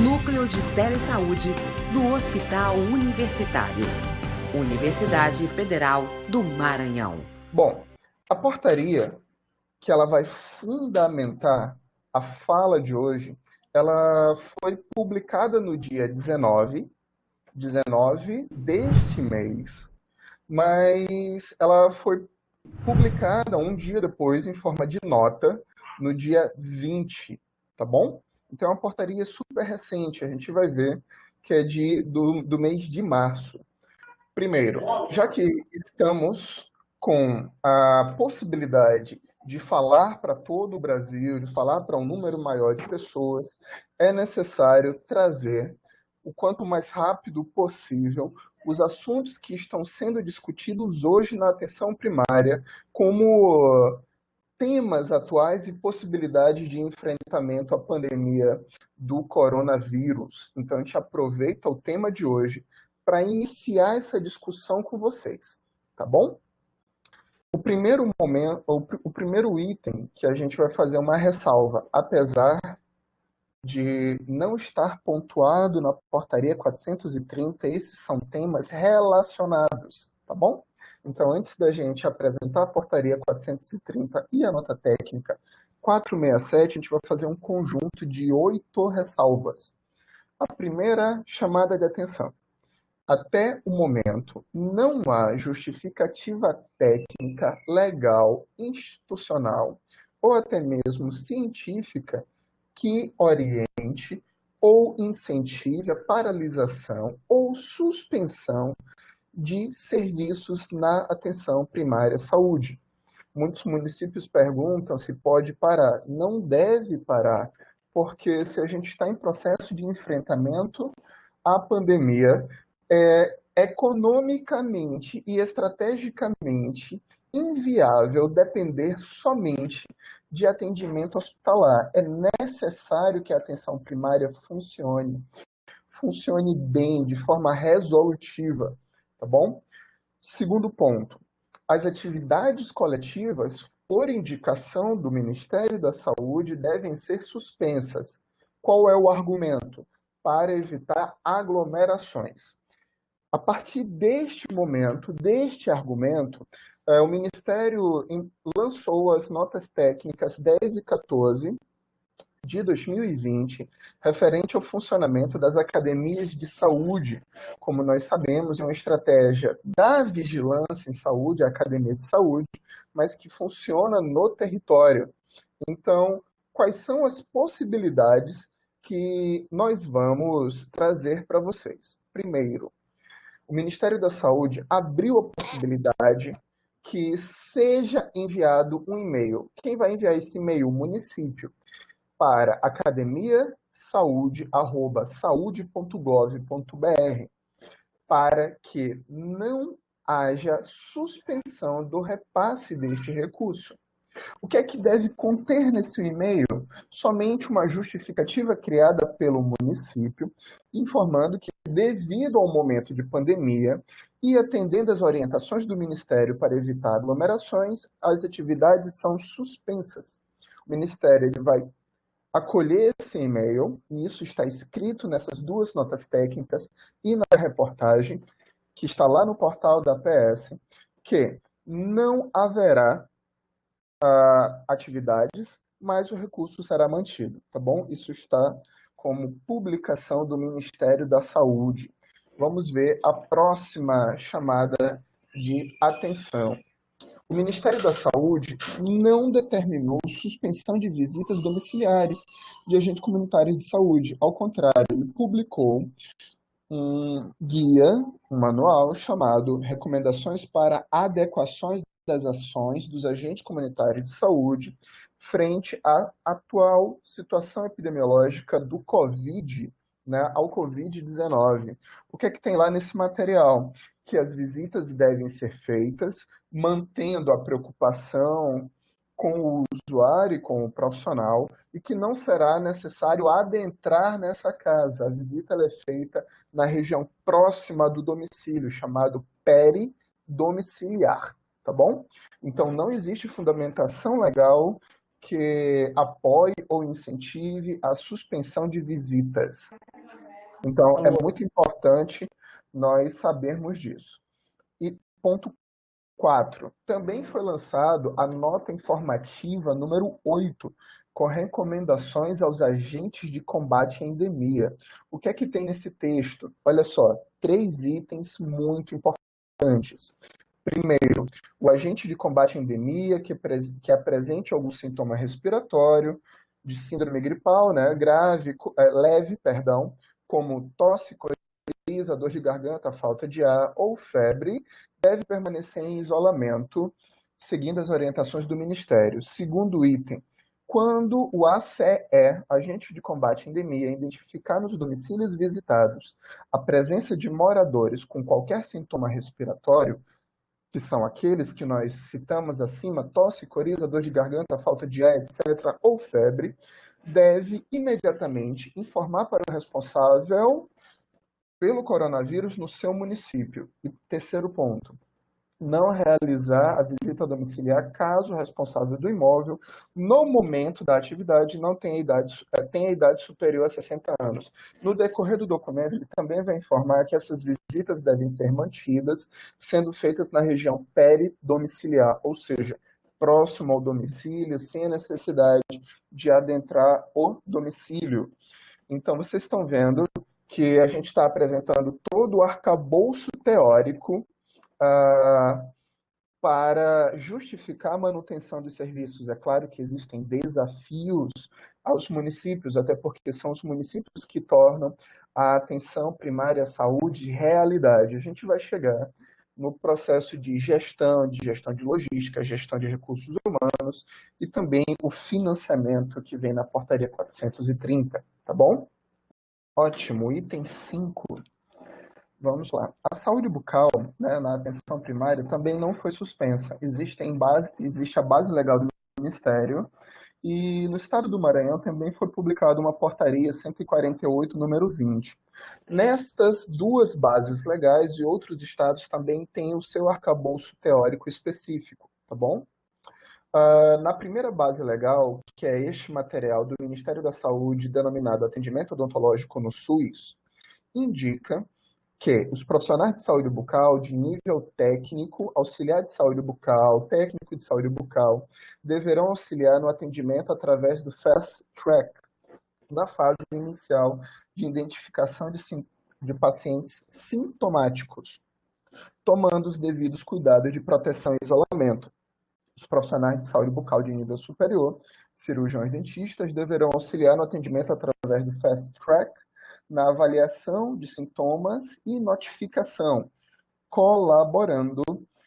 Núcleo de Telesaúde do Hospital Universitário. Universidade Federal do Maranhão. Bom, a portaria que ela vai fundamentar a fala de hoje, ela foi publicada no dia 19 deste mês, mas ela foi publicada um dia depois em forma de nota no dia 20, tá bom? Então é uma portaria super recente, a gente vai ver que é do mês de março. Primeiro, já que estamos com a possibilidade de falar para todo o Brasil, de falar para um número maior de pessoas, é necessário trazer o quanto mais rápido possível os assuntos que estão sendo discutidos hoje na atenção primária, como temas atuais e possibilidades de enfrentamento à pandemia do coronavírus. Então, a gente aproveita o tema de hoje para iniciar essa discussão com vocês, tá bom? O primeiro item que a gente vai fazer uma ressalva, apesar de não estar pontuado na portaria 430, esses são temas relacionados, tá bom? Então, antes da gente apresentar a portaria 430 e a nota técnica 467, a gente vai fazer um conjunto de 8 ressalvas. A primeira chamada de atenção. Até o momento, não há justificativa técnica, legal, institucional ou até mesmo científica que oriente ou incentive a paralisação ou suspensão de serviços na atenção primária à saúde. Muitos municípios perguntam se pode parar. Não deve parar, porque se a gente está em processo de enfrentamento à pandemia, é economicamente e estrategicamente inviável depender somente de atendimento hospitalar. É necessário que a atenção primária funcione bem, de forma resolutiva, tá bom? Segundo ponto, as atividades coletivas, por indicação do Ministério da Saúde, devem ser suspensas. Qual é o argumento? Para evitar aglomerações. A partir deste momento, deste argumento, o Ministério lançou as notas técnicas 10 e 14 de 2020, referente ao funcionamento das academias de saúde. Como nós sabemos, é uma estratégia da vigilância em saúde, a academia de saúde, mas que funciona no território. Então, quais são as possibilidades que nós vamos trazer para vocês? Primeiro, o Ministério da Saúde abriu a possibilidade que seja enviado um e-mail. Quem vai enviar esse e-mail? O município, para academiasaude@saude.gov.br, para que não haja suspensão do repasse deste recurso. O que é que deve conter nesse e-mail? Somente uma justificativa criada pelo município, informando que, devido ao momento de pandemia e atendendo às orientações do Ministério para evitar aglomerações, as atividades são suspensas. O Ministério ele vai acolher esse e-mail, e isso está escrito nessas duas notas técnicas e na reportagem, que está lá no portal da PS, que não haverá atividades, mas o recurso será mantido, tá bom? Isso está como publicação do Ministério da Saúde. Vamos ver a próxima chamada de atenção. O Ministério da Saúde não determinou suspensão de visitas domiciliares de agentes comunitários de saúde. Ao contrário, ele publicou um guia, um manual chamado Recomendações para Adequações das Ações dos Agentes Comunitários de Saúde frente à atual situação epidemiológica do Covid, né, ao Covid-19. O que é que tem lá nesse material? Que as visitas devem ser feitas mantendo a preocupação com o usuário e com o profissional, e que não será necessário adentrar nessa casa. A visita é feita na região próxima do domicílio, chamado peridomiciliar, tá bom? Então, não existe fundamentação legal que apoie ou incentive a suspensão de visitas. Então, é muito importante nós sabermos disso. E ponto 4. Também foi lançado a nota informativa número 8, com recomendações aos agentes de combate à endemia. O que é que tem nesse texto? Olha só, 3 itens muito importantes. Primeiro, o agente de combate à endemia que apresente algum sintoma respiratório, de síndrome gripal, né, leve, como tosse, coriza, dor de garganta, falta de ar ou febre, deve permanecer em isolamento, seguindo as orientações do Ministério. Segundo item, quando o ACE, agente de combate à endemia, identificar nos domicílios visitados a presença de moradores com qualquer sintoma respiratório, que são aqueles que nós citamos acima, tosse, coriza, dor de garganta, falta de ar, etc., ou febre, deve imediatamente informar para o responsável pelo coronavírus no seu município. E terceiro ponto, não realizar a visita domiciliar caso o responsável do imóvel, no momento da atividade, não tenha idade superior a 60 anos. No decorrer do documento, ele também vai informar que essas visitas devem ser mantidas, sendo feitas na região peridomiciliar, ou seja, próximo ao domicílio, sem a necessidade de adentrar o domicílio. Então, vocês estão vendo que a gente está apresentando todo o arcabouço teórico para justificar a manutenção dos serviços. É claro que existem desafios aos municípios, até porque são os municípios que tornam a atenção primária à saúde realidade. A gente vai chegar no processo de gestão de logística, gestão de recursos humanos e também o financiamento que vem na portaria 430, tá bom? Ótimo. Item 5. Vamos lá. A saúde bucal, né, na atenção primária, também não foi suspensa. Existe a base legal do Ministério e no estado do Maranhão também foi publicada uma portaria 148, número 20. Nestas duas bases legais e outros estados também têm o seu arcabouço teórico específico, tá bom? Na primeira base legal, que é este material do Ministério da Saúde, denominado Atendimento Odontológico no SUS, indica que os profissionais de saúde bucal de nível técnico, auxiliar de saúde bucal, técnico de saúde bucal, deverão auxiliar no atendimento através do Fast Track, na fase inicial de identificação de pacientes sintomáticos, tomando os devidos cuidados de proteção e isolamento. Os profissionais de saúde bucal de nível superior, cirurgiões dentistas, deverão auxiliar no atendimento através do Fast Track, na avaliação de sintomas e notificação, colaborando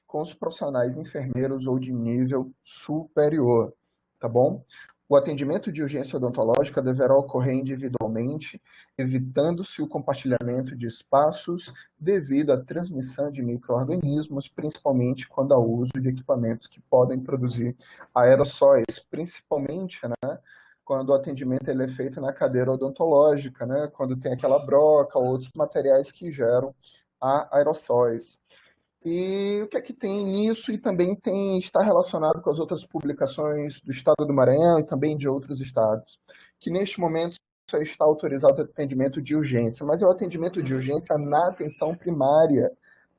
com os profissionais enfermeiros ou de nível superior, tá bom? O atendimento de urgência odontológica deverá ocorrer individualmente, evitando-se o compartilhamento de espaços devido à transmissão de micro-organismos, principalmente quando há uso de equipamentos que podem produzir aerossóis, principalmente, né, quando o atendimento ele é feito na cadeira odontológica, né, quando tem aquela broca ou outros materiais que geram aerossóis. E o que é que tem nisso? E também está relacionado com as outras publicações do Estado do Maranhão e também de outros estados, que neste momento só está autorizado o atendimento de urgência, mas é o atendimento de urgência na atenção primária,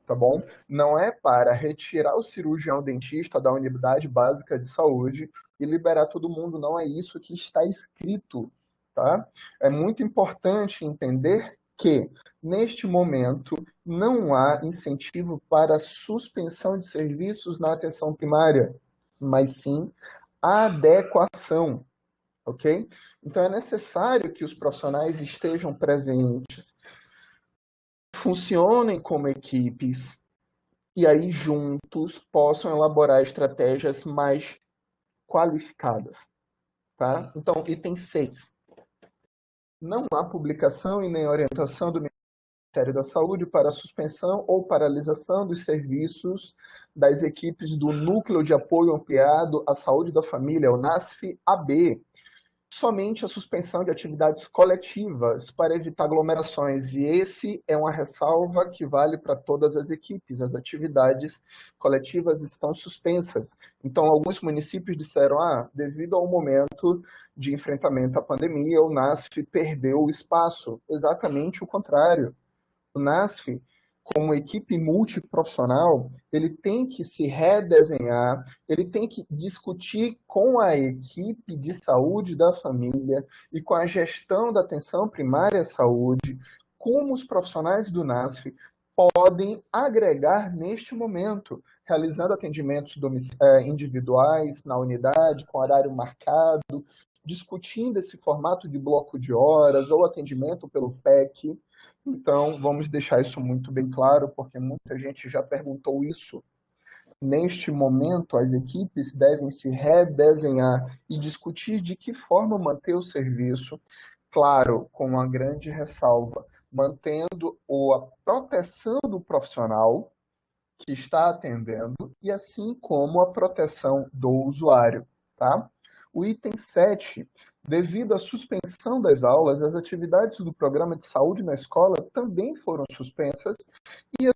tá bom? Não é para retirar o cirurgião dentista da unidade básica de saúde e liberar todo mundo, não é isso que está escrito, tá? É muito importante entender que, neste momento, não há incentivo para suspensão de serviços na atenção primária, mas sim adequação, ok? Então, é necessário que os profissionais estejam presentes, funcionem como equipes, e aí juntos possam elaborar estratégias mais qualificadas, tá? Então, item 6. Não há publicação e nem orientação do Ministério da Saúde para a suspensão ou paralisação dos serviços das equipes do Núcleo de Apoio Ampliado à Saúde da Família, o NASF-AB, somente a suspensão de atividades coletivas para evitar aglomerações. E esse é uma ressalva que vale para todas as equipes. As atividades coletivas estão suspensas. Então, alguns municípios disseram, devido ao momento de enfrentamento à pandemia, o NASF perdeu o espaço. Exatamente o contrário. O NASF, como equipe multiprofissional, ele tem que se redesenhar, ele tem que discutir com a equipe de saúde da família e com a gestão da atenção primária à saúde, como os profissionais do NASF podem agregar neste momento, realizando atendimentos individuais na unidade, com horário marcado, discutindo esse formato de bloco de horas ou atendimento pelo PEC. Então, vamos deixar isso muito bem claro, porque muita gente já perguntou isso. Neste momento, as equipes devem se redesenhar e discutir de que forma manter o serviço, claro, com uma grande ressalva, mantendo a proteção do profissional que está atendendo e assim como a proteção do usuário, tá? O item 7, devido à suspensão das aulas, as atividades do programa de saúde na escola também foram suspensas e a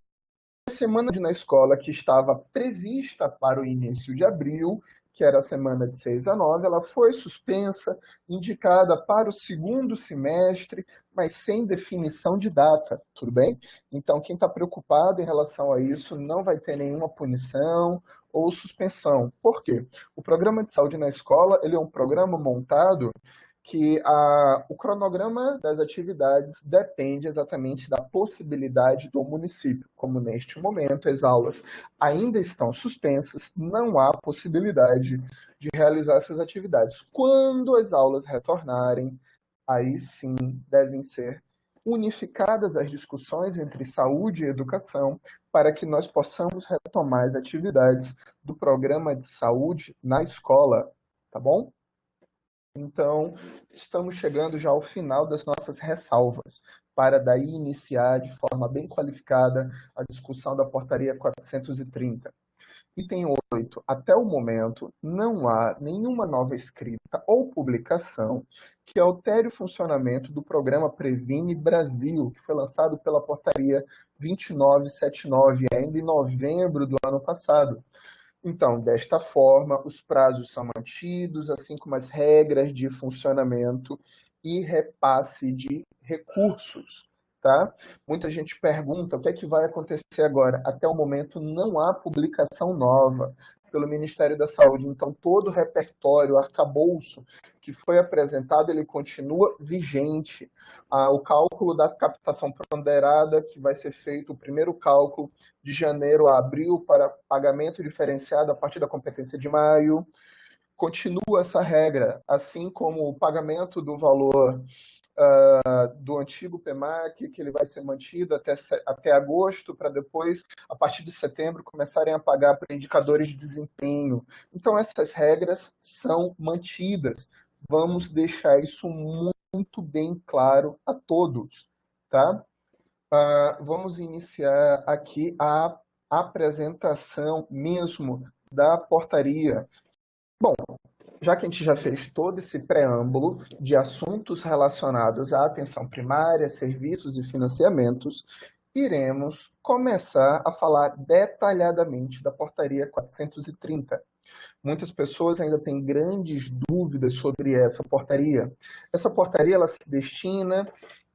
semana na escola que estava prevista para o início de abril, que era a semana de 6 a 9, ela foi suspensa, indicada para o segundo semestre, mas sem definição de data, tudo bem? Então, quem está preocupado em relação a isso não vai ter nenhuma punição ou suspensão. Por quê? O programa de saúde na escola, ele é um programa montado que o cronograma das atividades depende exatamente da possibilidade do município. Como neste momento as aulas ainda estão suspensas, não há possibilidade de realizar essas atividades. Quando as aulas retornarem, aí sim devem ser unificadas as discussões entre saúde e educação para que nós possamos retomar as atividades do programa de saúde na escola, tá bom? Então, estamos chegando já ao final das nossas ressalvas, para daí iniciar de forma bem qualificada a discussão da portaria 430. Item 8. Até o momento, não há nenhuma nova escrita ou publicação que altere o funcionamento do programa Previne Brasil, que foi lançado pela portaria 2979, ainda em novembro do ano passado. Então, desta forma, os prazos são mantidos, assim como as regras de funcionamento e repasse de recursos, tá? Muita gente pergunta o que é que vai acontecer agora. Até o momento não há publicação nova pelo Ministério da Saúde, então todo o repertório, o arcabouço que foi apresentado, ele continua vigente. O cálculo da captação ponderada, que vai ser feito o primeiro cálculo de janeiro a abril para pagamento diferenciado a partir da competência de maio, continua essa regra, assim como o pagamento do valor do antigo PEMAC, que ele vai ser mantido até agosto, para depois, a partir de setembro, começarem a pagar para indicadores de desempenho. Então, essas regras são mantidas. Vamos deixar isso muito bem claro a todos, tá? Vamos iniciar aqui a apresentação mesmo da portaria. Bom, já que a gente já fez todo esse preâmbulo de assuntos relacionados à atenção primária, serviços e financiamentos, iremos começar a falar detalhadamente da portaria 430. Muitas pessoas ainda têm grandes dúvidas sobre essa portaria. Essa portaria ela se destina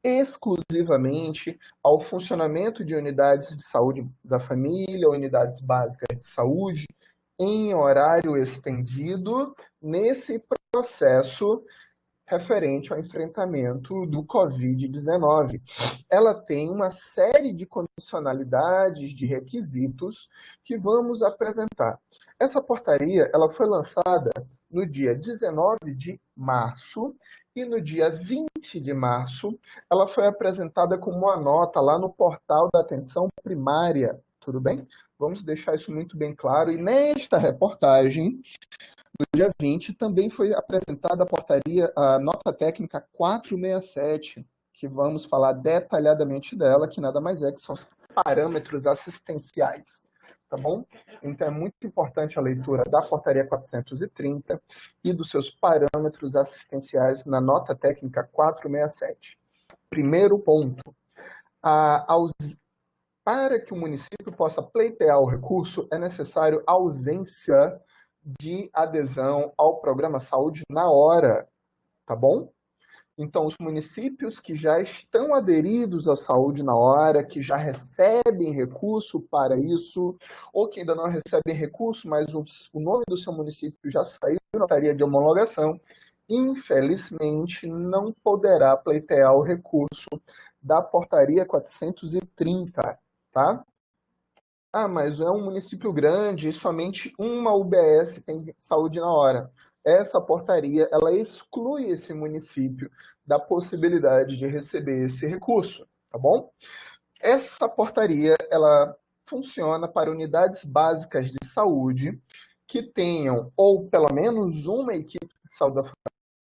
exclusivamente ao funcionamento de unidades de saúde da família, unidades básicas de saúde, em horário estendido, nesse processo referente ao enfrentamento do Covid-19. Ela tem uma série de condicionalidades, de requisitos que vamos apresentar. Essa portaria ela foi lançada no dia 19 de março e no dia 20 de março ela foi apresentada como uma nota lá no portal da atenção primária, tudo bem? Vamos deixar isso muito bem claro. E nesta reportagem, no dia 20, também foi apresentada a portaria, a nota técnica 467, que vamos falar detalhadamente dela, que nada mais é que são os parâmetros assistenciais, tá bom? Então é muito importante a leitura da portaria 430 e dos seus parâmetros assistenciais na nota técnica 467. Primeiro ponto, para que o município possa pleitear o recurso, é necessário a ausência de adesão ao programa Saúde na hora, tá bom? Então, os municípios que já estão aderidos à saúde na hora, que já recebem recurso para isso, ou que ainda não recebem recurso, mas o nome do seu município já saiu na notaria de homologação, infelizmente não poderá pleitear o recurso da portaria 430, tá? Ah, mas é um município grande e somente uma UBS tem saúde na hora. Essa portaria, ela exclui esse município da possibilidade de receber esse recurso, tá bom? Essa portaria, ela funciona para unidades básicas de saúde que tenham ou pelo menos uma equipe de saúde da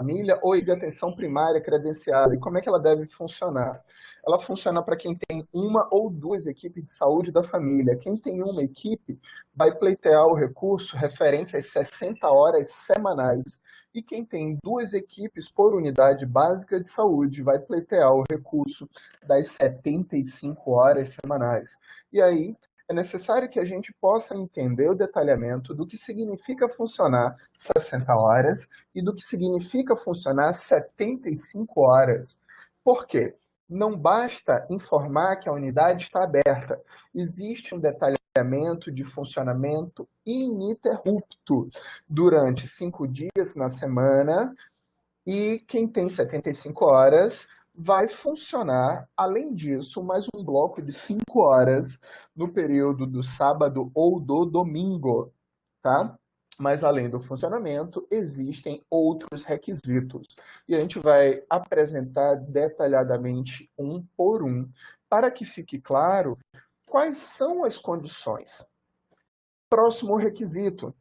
família ou de atenção primária credenciada. E como é que ela deve funcionar? Ela funciona para quem tem uma ou duas equipes de saúde da família. Quem tem uma equipe vai pleitear o recurso referente às 60 horas semanais. E quem tem duas equipes por unidade básica de saúde vai pleitear o recurso das 75 horas semanais. E aí é necessário que a gente possa entender o detalhamento do que significa funcionar 60 horas e do que significa funcionar 75 horas. Por quê? Não basta informar que a unidade está aberta. Existe um detalhamento de funcionamento ininterrupto durante 5 dias na semana e quem tem 75 horas vai funcionar, além disso, mais um bloco de 5 horas no período do sábado ou do domingo, tá? Mas além do funcionamento, existem outros requisitos. E a gente vai apresentar detalhadamente um por um, para que fique claro quais são as condições. Próximo requisito: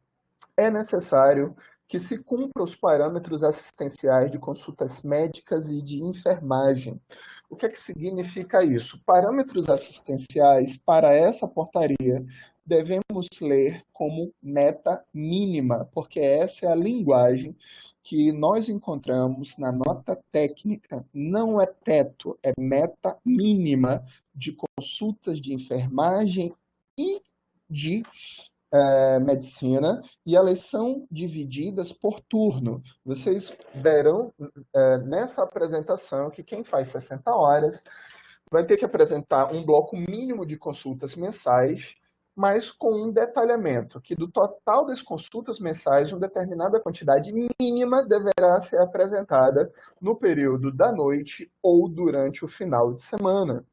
é necessário que se cumpra os parâmetros assistenciais de consultas médicas e de enfermagem. O que é que significa isso? Parâmetros assistenciais para essa portaria devemos ler como meta mínima, porque essa é a linguagem que nós encontramos na nota técnica. Não é teto, é meta mínima de consultas de enfermagem e de medicina, e elas são divididas por turno. Vocês verão nessa apresentação que quem faz 60 horas vai ter que apresentar um bloco mínimo de consultas mensais, mas com um detalhamento, que do total das consultas mensais, uma determinada quantidade mínima deverá ser apresentada no período da noite ou durante o final de semana.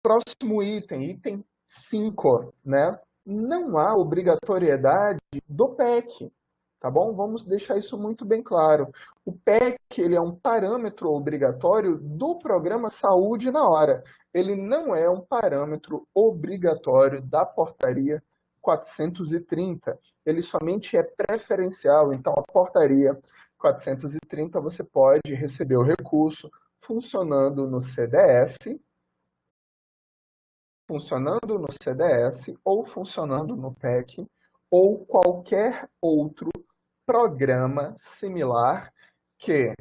Próximo item, item 5, né? Não há obrigatoriedade do PEC, tá bom? Vamos deixar isso muito bem claro. O PEC, ele é um parâmetro obrigatório do programa Saúde na hora. Ele não é um parâmetro obrigatório da portaria 430. Ele somente é preferencial. Então, a portaria 430, você pode receber o recurso funcionando no CDS, funcionando no CDS ou funcionando no PEC ou qualquer outro programa similar que,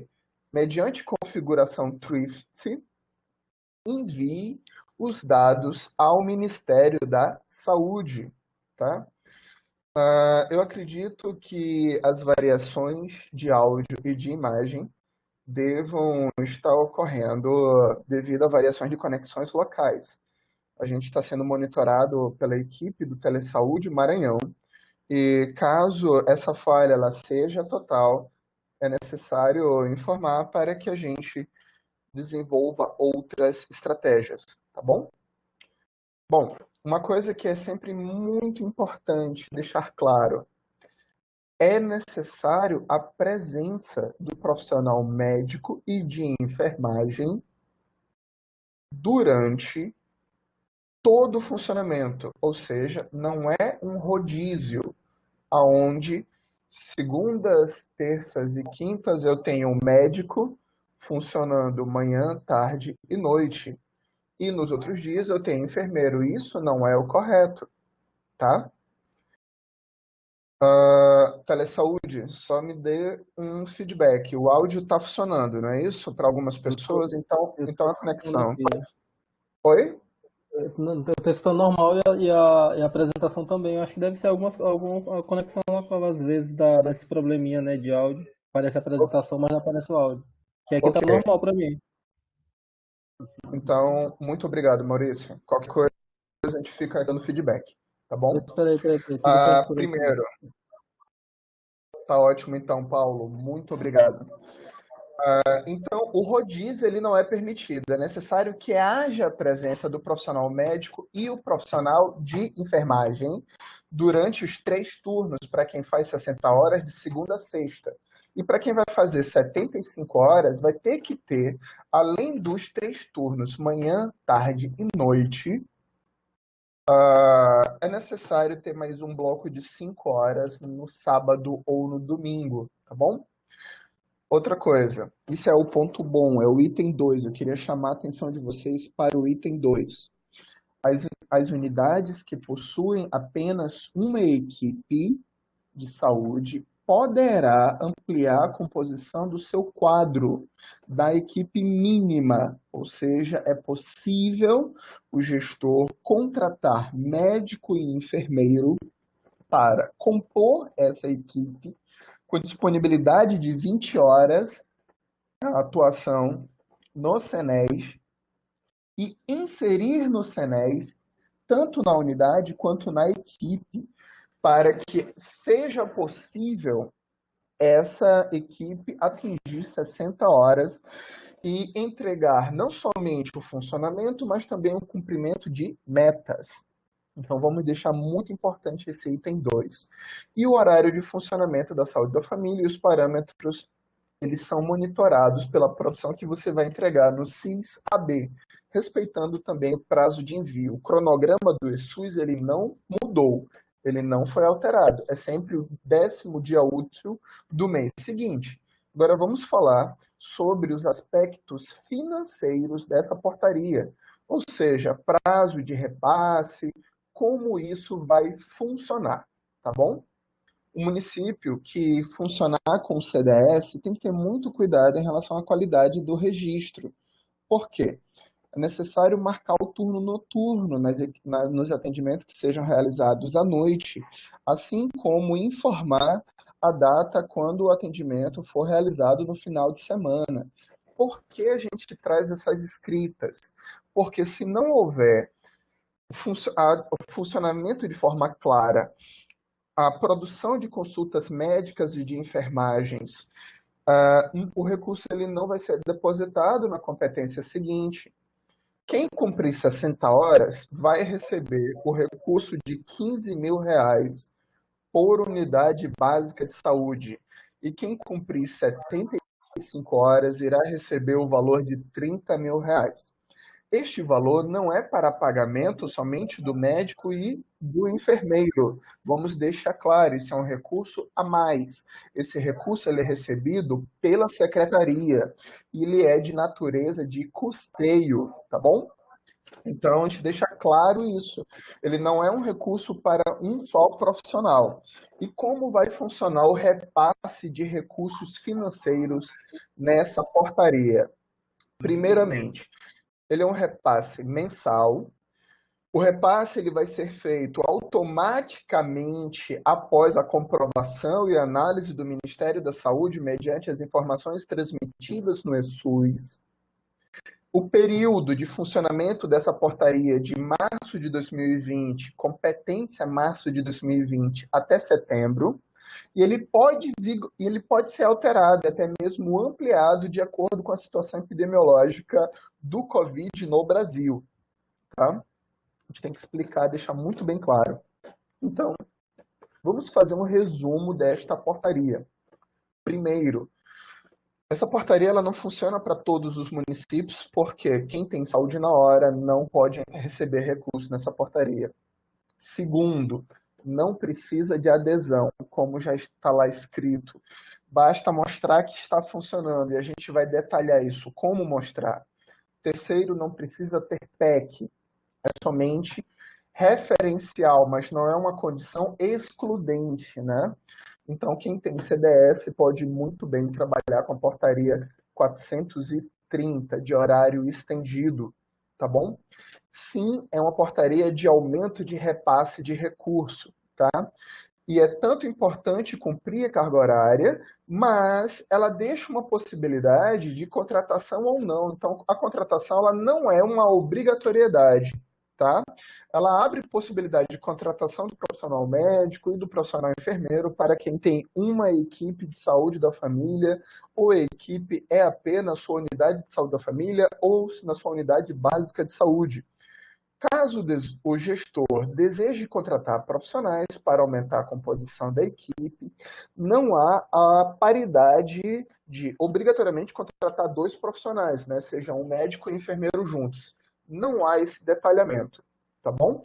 mediante configuração Thrift, envie os dados ao Ministério da Saúde, tá? Eu acredito que as variações de áudio e de imagem devam estar ocorrendo devido a variações de conexões locais. A gente está sendo monitorado pela equipe do Telesaúde Maranhão e caso essa falha ela seja total, é necessário informar para que a gente desenvolva outras estratégias, tá bom? Bom, uma coisa que é sempre muito importante deixar claro, é necessário a presença do profissional médico e de enfermagem durante todo o funcionamento, ou seja, não é um rodízio, aonde segundas, terças e quintas eu tenho um médico funcionando manhã, tarde e noite, e nos outros dias eu tenho enfermeiro. Isso não é o correto, tá? Telesaúde, só me dê um feedback. O áudio está funcionando, não é isso? Para algumas Eu tô, pessoas, então, eu então tô a testando conexão. aqui. Oi? Eu tô testando normal e a apresentação também. Eu acho que deve ser alguma conexão às vezes desse probleminha, né, de áudio. Parece a apresentação, mas não aparece o áudio. Que aqui tá Ok. normal pra mim. Então, muito obrigado, Maurício. Qualquer coisa a gente fica dando feedback, tá bom? Peraí, tudo bem por aqui. Primeiro, tá ótimo então, Paulo. Muito obrigado. Então, o rodízio ele não é permitido. É necessário que haja a presença do profissional médico e o profissional de enfermagem durante os 3 turnos, para quem faz 60 horas de segunda a sexta. E para quem vai fazer 75 horas, vai ter que ter, além dos 3 turnos, manhã, tarde e noite, é necessário ter mais um bloco de 5 horas no sábado ou no domingo, tá bom? Outra coisa, isso é o ponto bom, é o item 2. Eu queria chamar a atenção de vocês para o item 2. As unidades que possuem apenas uma equipe de saúde poderá ampliar a composição do seu quadro da equipe mínima, ou seja, é possível o gestor contratar médico e enfermeiro para compor essa equipe com disponibilidade de 20 horas a atuação no SENES e inserir no SENES, tanto na unidade quanto na equipe, para que seja possível essa equipe atingir 60 horas e entregar não somente o funcionamento, mas também o cumprimento de metas. Então, vamos deixar muito importante esse item 2. E o horário de funcionamento da saúde da família e os parâmetros eles são monitorados pela produção que você vai entregar no SIS-AB, respeitando também o prazo de envio. O cronograma do ESUS ele não mudou, ele não foi alterado. É sempre o 10º dia útil do mês seguinte. Agora vamos falar sobre os aspectos financeiros dessa portaria, ou seja, prazo de repasse, como isso vai funcionar, tá bom? O município que funcionar com o CDS tem que ter muito cuidado em relação à qualidade do registro. Por quê? É necessário marcar o turno noturno nos atendimentos que sejam realizados à noite, assim como informar a data quando o atendimento for realizado no final de semana. Por que a gente traz essas escritas? Porque se não houver o funcionamento de forma clara, a produção de consultas médicas e de enfermagens, o recurso ele não vai ser depositado na competência seguinte. Quem cumprir 60 horas vai receber o recurso de R$ 15.000 por unidade básica de saúde. E quem cumprir 75 horas irá receber o valor de R$ 30.000. Este valor não é para pagamento somente do médico e do enfermeiro. Vamos deixar claro, isso é um recurso a mais. Esse recurso ele é recebido pela secretaria e ele é de natureza de custeio, tá bom? Então, a gente deixa claro isso. Ele não é um recurso para um só profissional. E como vai funcionar o repasse de recursos financeiros nessa portaria? Primeiramente, ele é um repasse mensal. O repasse ele vai ser feito automaticamente após a comprovação e análise do Ministério da Saúde mediante as informações transmitidas no ESUS. O período de funcionamento dessa portaria de março de 2020, competência março de 2020 até setembro, e ele pode ser alterado, até mesmo ampliado, de acordo com a situação epidemiológica do Covid no Brasil. Tá? A gente tem que explicar, deixar muito bem claro. Então, vamos fazer um resumo desta portaria. Primeiro, essa portaria ela não funciona para todos os municípios, porque quem tem saúde na hora não pode receber recurso nessa portaria. Segundo, não precisa de adesão, como já está lá escrito. Basta mostrar que está funcionando e a gente vai detalhar isso, como mostrar. Terceiro, não precisa ter PEC, é somente referencial, mas não é uma condição excludente, né? Então, quem tem CDS pode muito bem trabalhar com a portaria 430 de horário estendido, tá bom? Sim, é uma portaria de aumento de repasse de recurso, tá? E é tanto importante cumprir a carga horária, mas ela deixa uma possibilidade de contratação ou não. Então, a contratação ela não é uma obrigatoriedade, tá? Ela abre possibilidade de contratação do profissional médico e do profissional enfermeiro para quem tem uma equipe de saúde da família, ou a equipe EAP na sua unidade de saúde da família, ou na sua unidade básica de saúde. Caso o gestor deseje contratar profissionais para aumentar a composição da equipe, não há a paridade de obrigatoriamente contratar 2 profissionais, né? Seja um médico e um enfermeiro juntos. Não há esse detalhamento, tá bom?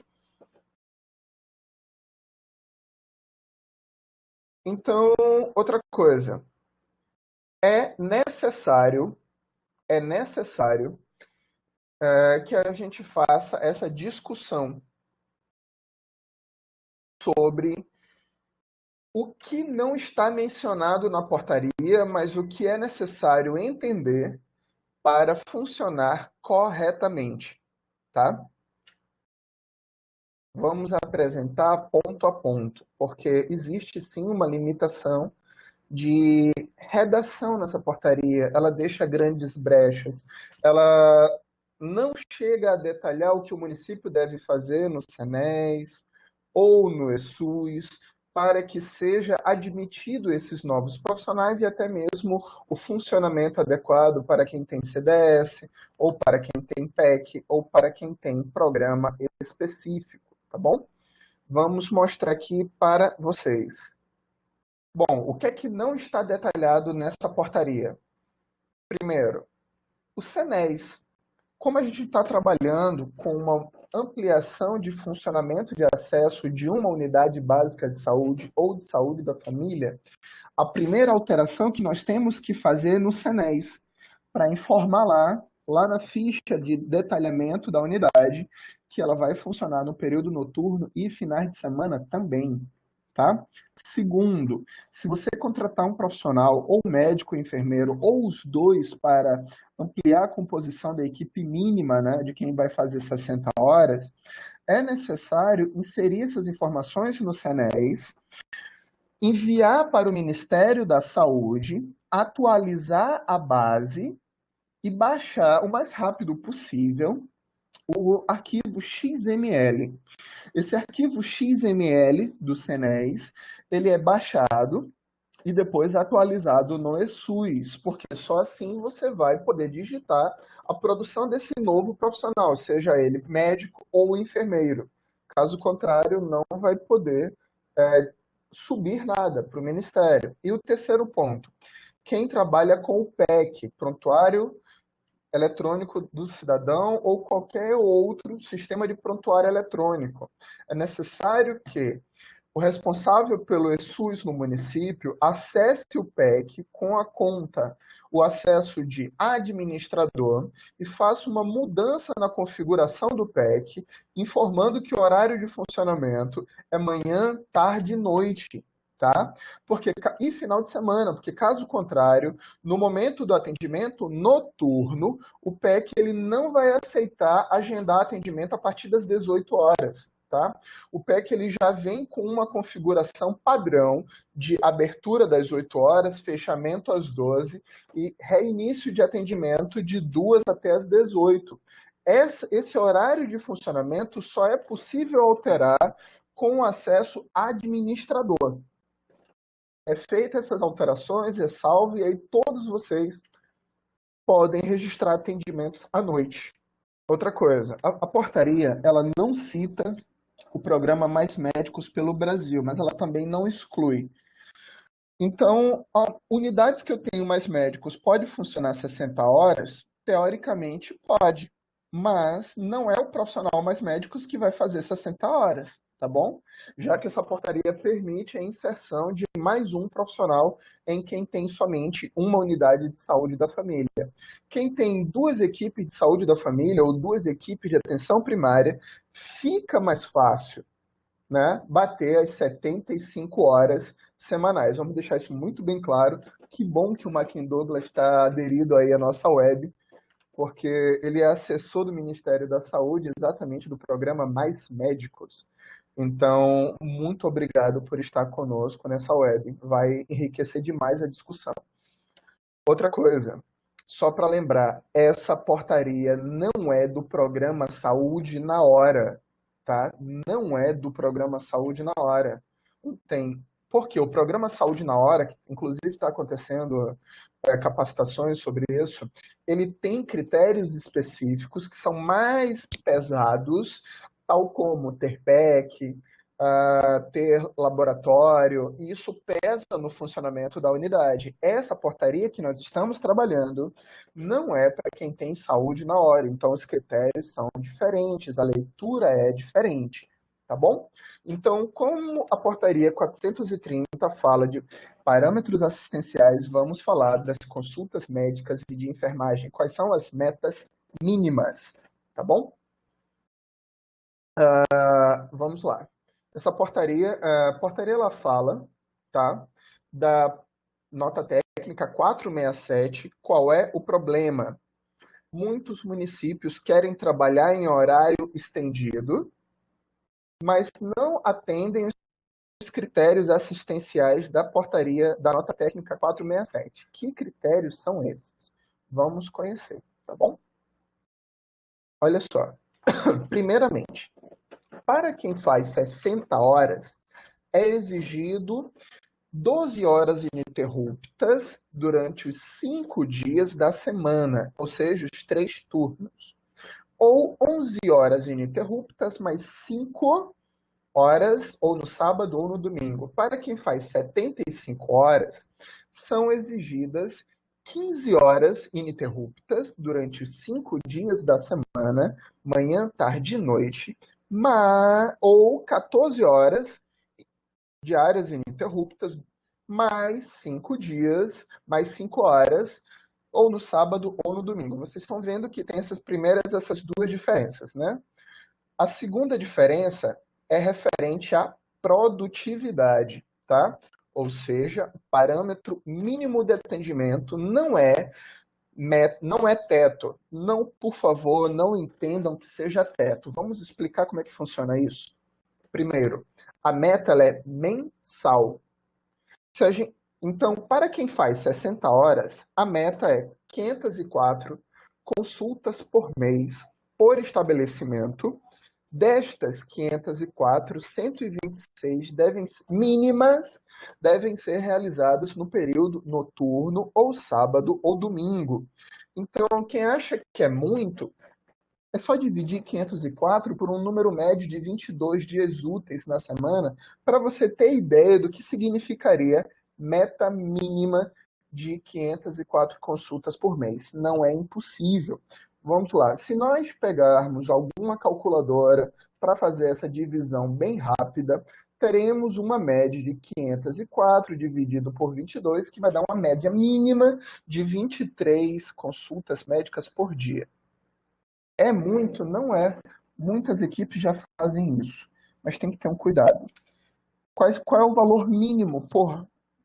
Então, outra coisa, é necessário que a gente faça essa discussão sobre o que não está mencionado na portaria, mas o que é necessário entender para funcionar corretamente, tá? Vamos apresentar ponto a ponto, porque existe sim uma limitação de redação nessa portaria, ela deixa grandes brechas, ela não chega a detalhar o que o município deve fazer no SENES ou no ESUS para que seja admitido esses novos profissionais e até mesmo o funcionamento adequado para quem tem CDS, ou para quem tem PEC, ou para quem tem programa específico, tá bom? Vamos mostrar aqui para vocês. Bom, o que é que não está detalhado nessa portaria? Primeiro, o SENES. Como a gente está trabalhando com uma ampliação de funcionamento de acesso de uma unidade básica de saúde ou de saúde da família, a primeira alteração que nós temos que fazer no SENES, para informar lá na ficha de detalhamento da unidade, que ela vai funcionar no período noturno e finais de semana também. Tá? Segundo, se você contratar um profissional, ou médico, ou enfermeiro, ou os dois para ampliar a composição da equipe mínima, né, de quem vai fazer 60 horas, é necessário inserir essas informações no SENES, enviar para o Ministério da Saúde, atualizar a base e baixar o mais rápido possível o arquivo XML. Esse arquivo XML do SENES, ele é baixado e depois atualizado no ESUS, porque só assim você vai poder digitar a produção desse novo profissional, seja ele médico ou enfermeiro. Caso contrário, não vai poder subir nada para o Ministério. E o terceiro ponto, quem trabalha com o PEC, Prontuário Eletrônico do Cidadão, ou qualquer outro sistema de prontuário eletrônico. É necessário que o responsável pelo ESUS no município acesse o PEC com a conta, o acesso de administrador, e faça uma mudança na configuração do PEC, informando que o horário de funcionamento é manhã, tarde e noite. Tá? E final de semana, porque caso contrário, no momento do atendimento noturno, o PEC ele não vai aceitar agendar atendimento a partir das 18 horas. Tá? O PEC ele já vem com uma configuração padrão de abertura das 8 horas, fechamento às 12 e reinício de atendimento de 2 até as 18. Esse horário de funcionamento só é possível alterar com acesso administrador. É feita essas alterações, é salvo, e aí todos vocês podem registrar atendimentos à noite. Outra coisa, a portaria ela não cita o programa Mais Médicos pelo Brasil, mas ela também não exclui. Então, unidades que eu tenho mais médicos pode funcionar 60 horas? Teoricamente pode, mas não é o profissional mais médicos que vai fazer 60 horas. tá bom? Já que essa portaria permite a inserção de mais um profissional em quem tem somente uma unidade de saúde da família. Quem tem duas equipes de saúde da família ou duas equipes de atenção primária, fica mais fácil, né, bater as 75 horas semanais. Vamos deixar isso muito bem claro. Que bom que o Maquin Douglas está aderido aí à nossa web, porque ele é assessor do Ministério da Saúde, exatamente do programa Mais Médicos. Então, muito obrigado por estar conosco nessa web. Vai enriquecer demais a discussão. Outra coisa, só para lembrar, essa portaria não é do programa Saúde na Hora, tá? Não é do programa Saúde na Hora. Tem. Porque o programa Saúde na Hora, que inclusive está acontecendo capacitações sobre isso, ele tem critérios específicos que são mais pesados, tal como ter PEC, ter laboratório, e isso pesa no funcionamento da unidade. Essa portaria que nós estamos trabalhando não é para quem tem saúde na hora, então os critérios são diferentes, a leitura é diferente, tá bom? Então, como a portaria 430 fala de parâmetros assistenciais, vamos falar das consultas médicas e de enfermagem. Quais são as metas mínimas, tá bom? Vamos lá. Essa portaria, a portaria ela fala, tá, da nota técnica 467, qual é o problema? Muitos municípios querem trabalhar em horário estendido, mas não atendem os critérios assistenciais da portaria da nota técnica 467. Que critérios são esses? Vamos conhecer, tá bom? Olha só. Primeiramente, para quem faz 60 horas, é exigido 12 horas ininterruptas durante os 5 dias da semana, ou seja, os 3 turnos. Ou 11 horas ininterruptas, mais 5 horas, ou no sábado ou no domingo. Para quem faz 75 horas, são exigidas 15 horas ininterruptas durante os 5 dias da semana, manhã, tarde e noite, ou 14 horas diárias ininterruptas, mais 5 dias, mais 5 horas, ou no sábado ou no domingo. Vocês estão vendo que tem essas duas diferenças, né? A segunda diferença é referente à produtividade, tá? Ou seja, o parâmetro mínimo de atendimento não é teto. Não, por favor, não entendam que seja teto. Vamos explicar como é que funciona isso? Primeiro, a meta ela é mensal. Então, para quem faz 60 horas, a meta é 504 consultas por mês por estabelecimento. Destas 504, 126 mínimas devem ser realizadas no período noturno, ou sábado, ou domingo. Então, quem acha que é muito, é só dividir 504 por um número médio de 22 dias úteis na semana, para você ter ideia do que significaria meta mínima de 504 consultas por mês. Não é impossível. Vamos lá, se nós pegarmos alguma calculadora para fazer essa divisão bem rápida, teremos uma média de 504 dividido por 22, que vai dar uma média mínima de 23 consultas médicas por dia. É muito? Não é. Muitas equipes já fazem isso, mas tem que ter um cuidado. Qual é o valor mínimo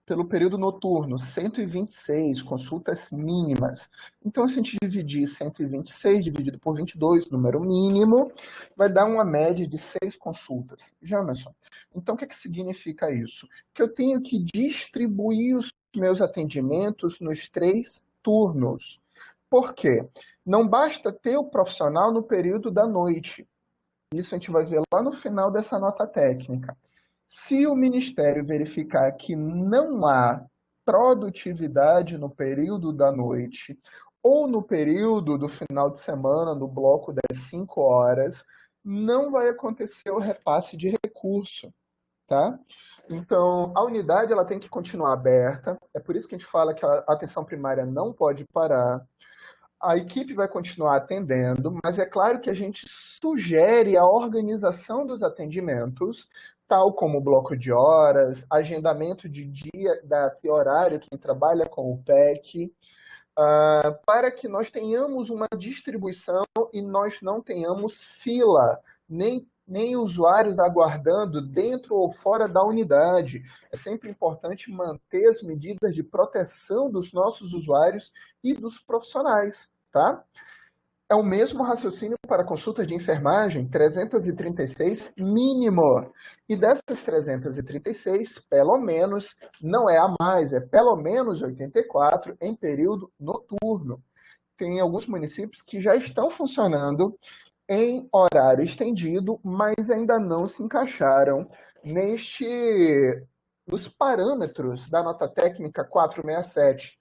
pelo período noturno? 126 consultas mínimas. Então, se a gente dividir 126 dividido por 22, número mínimo, vai dar uma média de 6 consultas. Jamerson, então o que significa isso? Que eu tenho que distribuir os meus atendimentos nos 3 turnos. Por quê? Não basta ter o profissional no período da noite. Isso a gente vai ver lá no final dessa nota técnica. Se o Ministério verificar que não há produtividade no período da noite ou no período do final de semana, no bloco das 5 horas, não vai acontecer o repasse de recurso, tá? Então, a unidade ela tem que continuar aberta, é por isso que a gente fala que a atenção primária não pode parar. A equipe vai continuar atendendo, mas é claro que a gente sugere a organização dos atendimentos, tal como bloco de horas, agendamento de dia, data e horário, quem trabalha com o PEC, para que nós tenhamos uma distribuição e nós não tenhamos fila, nem usuários aguardando dentro ou fora da unidade. É sempre importante manter as medidas de proteção dos nossos usuários e dos profissionais, tá? É o mesmo raciocínio para consulta de enfermagem, 336 mínimo. E dessas 336, pelo menos, não é a mais, é pelo menos 84 em período noturno. Tem alguns municípios que já estão funcionando em horário estendido, mas ainda não se encaixaram nos parâmetros da nota técnica 467.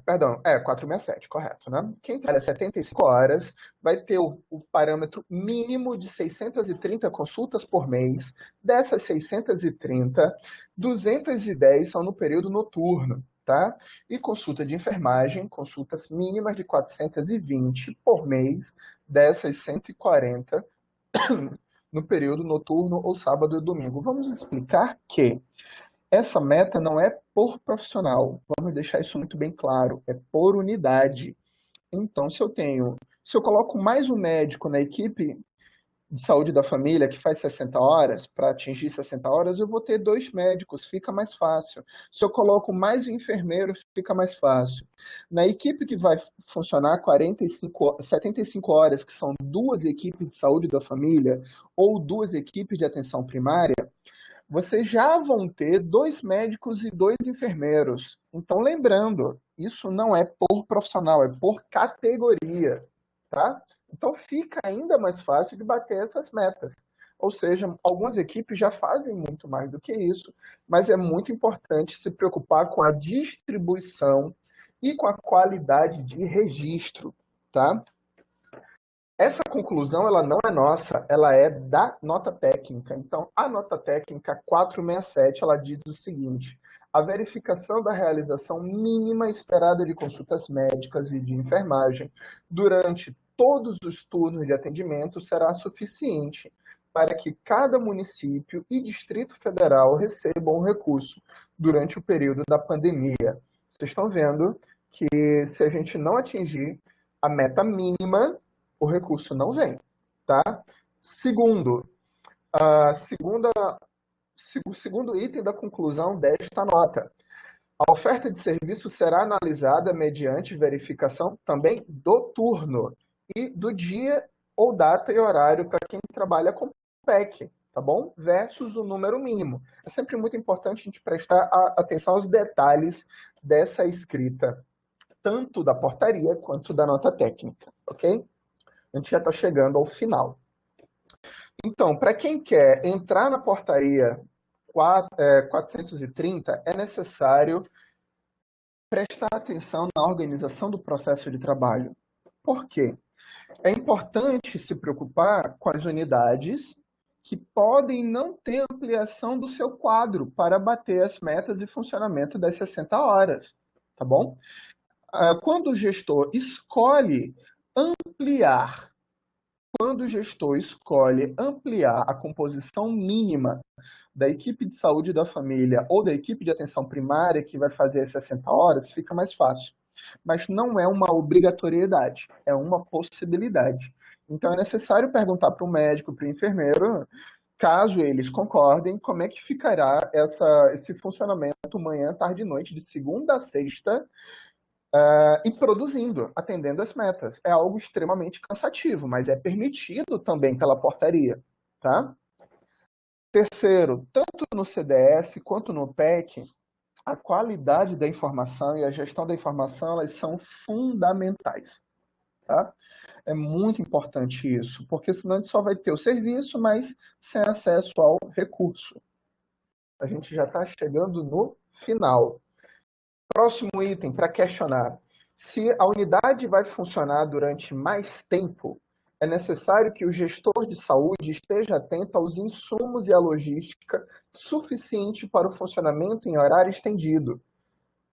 Perdão, 467, correto, né? Quem trabalha 75 horas vai ter o parâmetro mínimo de 630 consultas por mês. Dessas 630, 210 são no período noturno, tá? E consulta de enfermagem, consultas mínimas de 420 por mês, dessas 140 no período noturno ou sábado e domingo. Vamos explicar que essa meta não é por profissional, vamos deixar isso muito bem claro, é por unidade. Então, se eu coloco mais um médico na equipe de saúde da família que faz 60 horas, para atingir 60 horas, eu vou ter 2 médicos, fica mais fácil. Se eu coloco mais um enfermeiro, fica mais fácil. Na equipe que vai funcionar 75 horas, que são 2 equipes de saúde da família ou 2 equipes de atenção primária, vocês já vão ter 2 médicos e 2 enfermeiros. Então, lembrando, isso não é por profissional, é por categoria, tá? Então, fica ainda mais fácil de bater essas metas. Ou seja, algumas equipes já fazem muito mais do que isso, mas é muito importante se preocupar com a distribuição e com a qualidade de registro, tá? Essa conclusão ela não é nossa, ela é da nota técnica. Então, a nota técnica 467 ela diz o seguinte: a verificação da realização mínima esperada de consultas médicas e de enfermagem durante todos os turnos de atendimento será suficiente para que cada município e Distrito Federal recebam o recurso durante o período da pandemia. Vocês estão vendo que se a gente não atingir a meta mínima, o recurso não vem, tá? Segundo, o segundo item da conclusão desta nota. A oferta de serviço será analisada mediante verificação também do turno e do dia ou data e horário para quem trabalha com PEC, tá bom? Versus o número mínimo. É sempre muito importante a gente prestar atenção aos detalhes dessa escrita, tanto da portaria quanto da nota técnica, ok? A gente já está chegando ao final. Então, para quem quer entrar na portaria 430, é necessário prestar atenção na organização do processo de trabalho. Por quê? É importante se preocupar com as unidades que podem não ter ampliação do seu quadro para bater as metas de funcionamento das 60 horas, tá bom? Quando o gestor escolhe ampliar a composição mínima da equipe de saúde da família ou da equipe de atenção primária que vai fazer as 60 horas, fica mais fácil. Mas não é uma obrigatoriedade, é uma possibilidade. Então é necessário perguntar para o médico, para o enfermeiro, caso eles concordem, como é que ficará esse funcionamento manhã, tarde e noite, de segunda a sexta, e produzindo, atendendo as metas. É algo extremamente cansativo, mas é permitido também pela portaria, tá? Terceiro, tanto no CDS quanto no PEC, a qualidade da informação e a gestão da informação, elas são fundamentais, tá? É muito importante isso, porque senão a gente só vai ter o serviço, mas sem acesso ao recurso. A gente já está chegando no final. Próximo item para questionar. Se a unidade vai funcionar durante mais tempo, é necessário que o gestor de saúde esteja atento aos insumos e à logística suficiente para o funcionamento em horário estendido.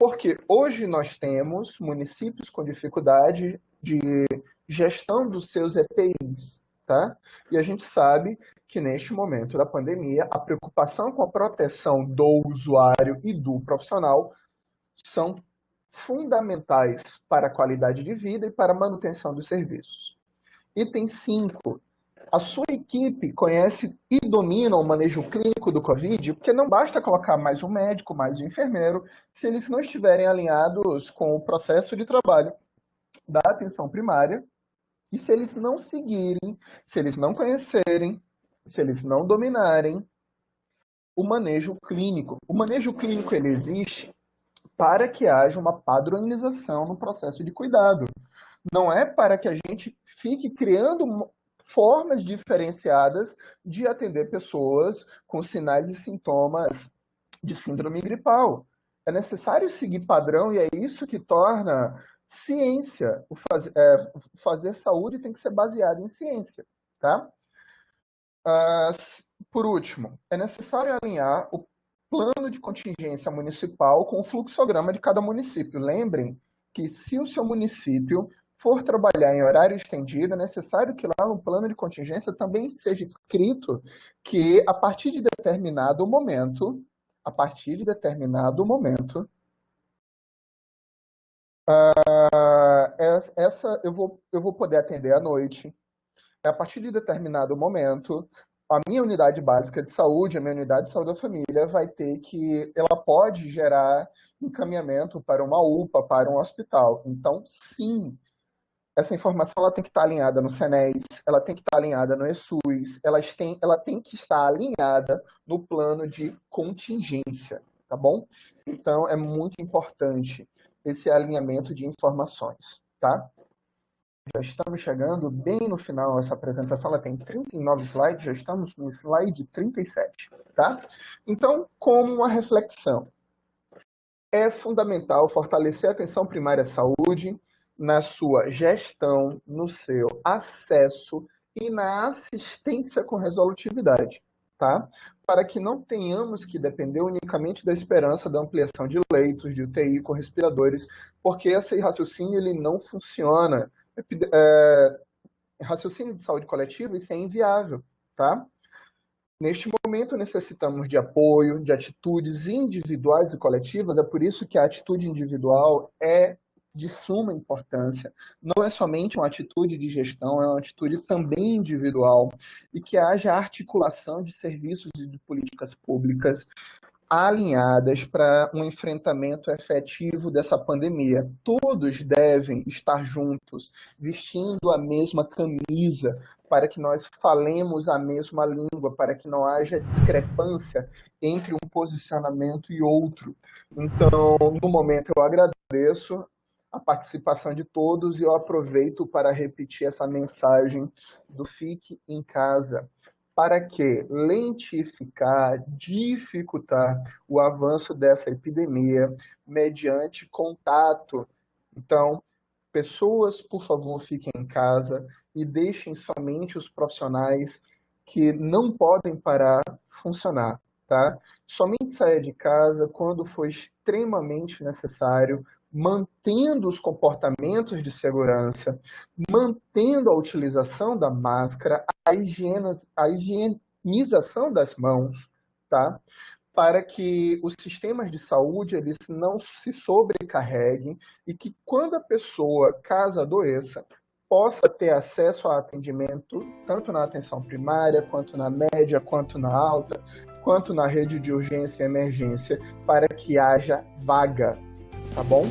Porque hoje nós temos municípios com dificuldade de gestão dos seus EPIs, tá? E a gente sabe que neste momento da pandemia, a preocupação com a proteção do usuário e do profissional são fundamentais para a qualidade de vida e para a manutenção dos serviços. Item 5. A sua equipe conhece e domina o manejo clínico do Covid, porque não basta colocar mais um médico, mais um enfermeiro, se eles não estiverem alinhados com o processo de trabalho da atenção primária e se eles não seguirem, se eles não conhecerem, se eles não dominarem o manejo clínico. O manejo clínico ele existe para que haja uma padronização no processo de cuidado. Não é para que a gente fique criando formas diferenciadas de atender pessoas com sinais e sintomas de síndrome gripal. É necessário seguir padrão e é isso que torna ciência. Fazer saúde tem que ser baseado em ciência, tá? Por último, é necessário alinhar o plano de contingência municipal com o fluxograma de cada município. Lembrem que se o seu município for trabalhar em horário estendido, é necessário que lá no plano de contingência também seja escrito que a partir de determinado momento, eu vou poder atender à noite. A partir de determinado momento, a minha unidade básica de saúde, a minha unidade de saúde da família, ela pode gerar encaminhamento para uma UPA, para um hospital. Então, sim, essa informação ela tem que estar alinhada no SENES, ela tem que estar alinhada no ESUS, ela tem que estar alinhada no plano de contingência, tá bom? Então, é muito importante esse alinhamento de informações, tá? Já estamos chegando bem no final, essa apresentação ela tem 39 slides, já estamos no slide 37, tá? Então, como uma reflexão, é fundamental fortalecer a atenção primária à saúde na sua gestão, no seu acesso e na assistência com resolutividade, tá? Para que não tenhamos que depender unicamente da esperança da ampliação de leitos, de UTI com respiradores, porque esse raciocínio ele não funciona. Raciocínio de saúde coletiva, isso é inviável, tá? Neste momento, necessitamos de apoio, de atitudes individuais e coletivas, é por isso que a atitude individual é de suma importância. Não é somente uma atitude de gestão, é uma atitude também individual, e que haja articulação de serviços e de políticas públicas alinhadas para um enfrentamento efetivo dessa pandemia. Todos devem estar juntos, vestindo a mesma camisa, para que nós falemos a mesma língua, para que não haja discrepância entre um posicionamento e outro. Então, no momento, eu agradeço a participação de todos e eu aproveito para repetir essa mensagem do Fique em Casa, para que lentificar, dificultar o avanço dessa epidemia mediante contato. Então, pessoas, por favor, fiquem em casa e deixem somente os profissionais que não podem parar funcionar, tá? Somente saia de casa quando for extremamente necessário, mantendo os comportamentos de segurança, mantendo a utilização da máscara, a higienização das mãos, tá? Para que os sistemas de saúde eles não se sobrecarreguem e que quando a pessoa, caso adoeça, possa ter acesso a atendimento tanto na atenção primária, quanto na média, quanto na alta, quanto na rede de urgência e emergência, para que haja vaga, tá bom?